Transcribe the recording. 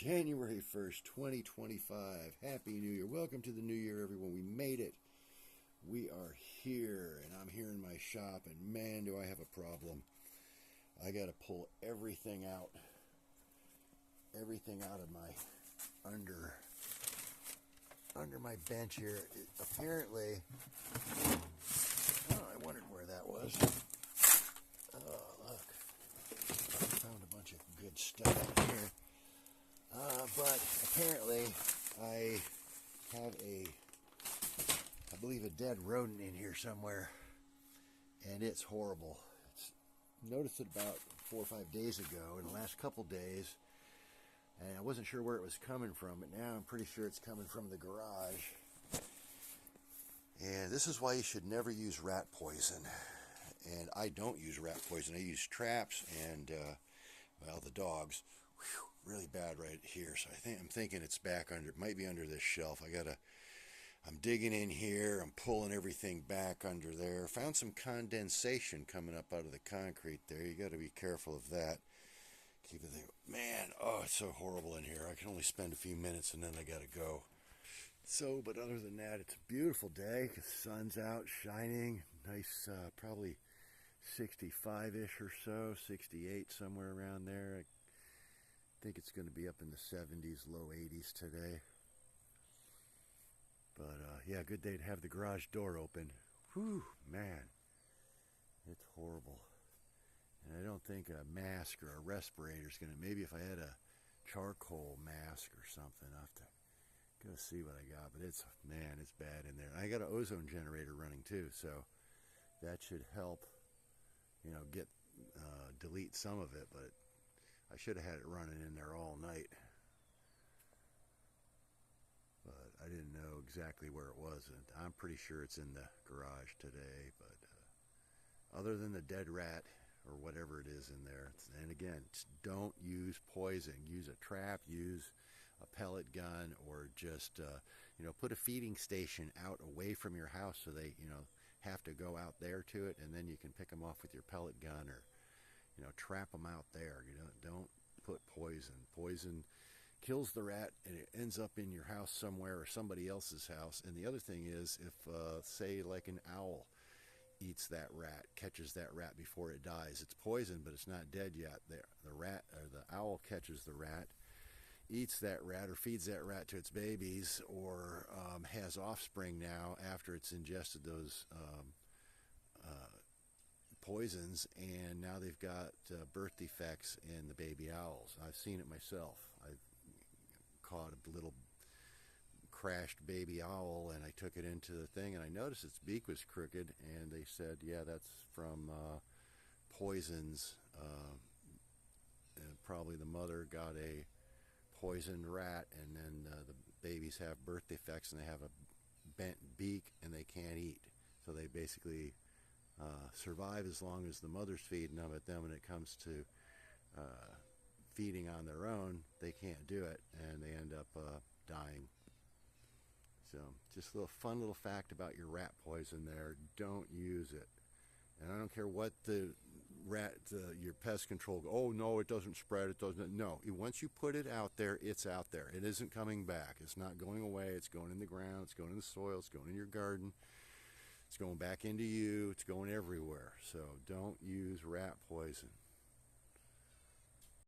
January 1st, 2025. Happy New Year. Welcome to the new year, everyone. We made it. We are here, and I'm here in my shop, and man, do I have a problem. I got to pull everything out of my under my bench here. Apparently, I wondered where that was. Oh, look. Found a bunch of good stuff in here. But apparently I have I believe a dead rodent in here somewhere, and it's horrible. Noticed it about 4 or 5 days ago, in the last couple days, and I wasn't sure where it was coming from, but now I'm pretty sure it's coming from the garage. And this is why you should never use rat poison. And I don't use rat poison. I use traps and, well, the dogs. Whew, really bad right here. So I'm thinking it's back under, it might be under this shelf. I'm digging in here. I'm pulling everything back under there. Found some condensation coming up out of the concrete there. You got to be careful of that. Keep it there. Man, oh, it's so horrible in here. I can only spend a few minutes and then I got to go. So, but other than that, it's a beautiful day. The sun's out, shining. Nice, probably 65-ish or so, 68, somewhere around there. I think it's going to be up in the 70s, low 80s today. But, yeah, good day to have the garage door open. Whew, man, it's horrible. And I don't think a mask or a respirator is going to, maybe if I had a charcoal mask or something, I'll have to go see what I got. But it's, man, it's bad in there. I got an ozone generator running too, so that should help, delete some of it, but I should have had it running in there all night. But I didn't know exactly where it was, and I'm pretty sure it's in the garage today. But other than the dead rat or whatever it is in there, and again, don't use poison. Use a trap, use a pellet gun, or just put a feeding station out away from your house so they have to go out there to it, and then you can pick them off with your pellet gun, or trap them out there. Don't put poison. Poison kills the rat and it ends up in your house somewhere or somebody else's house. And the other thing is, if say like an owl eats that rat, catches that rat before it dies, it's poison but it's not dead yet. The rat or the owl catches the rat, eats that rat or feeds that rat to its babies, or has offspring now after it's ingested those poisons, and now they've got birth defects in the baby owls. I've seen it myself. I caught a little crashed baby owl, and I took it into the thing, and I noticed its beak was crooked, and they said, yeah, that's from poisons. And probably the mother got a poisoned rat, and then the babies have birth defects, and they have a bent beak, and they can't eat. So they basically survive as long as the mother's feeding them, but then when it comes to feeding on their own, they can't do it, and they end up dying. So just a little fun little fact about your rat poison there. Don't use it. And I don't care what the your pest control, oh no, it doesn't spread, it doesn't. No, once you put it out there, it's out there. It isn't coming back. It's not going away. It's going in the ground. It's going in the soil. It's going in your garden. It's going back into you. It's going everywhere. So don't use rat poison.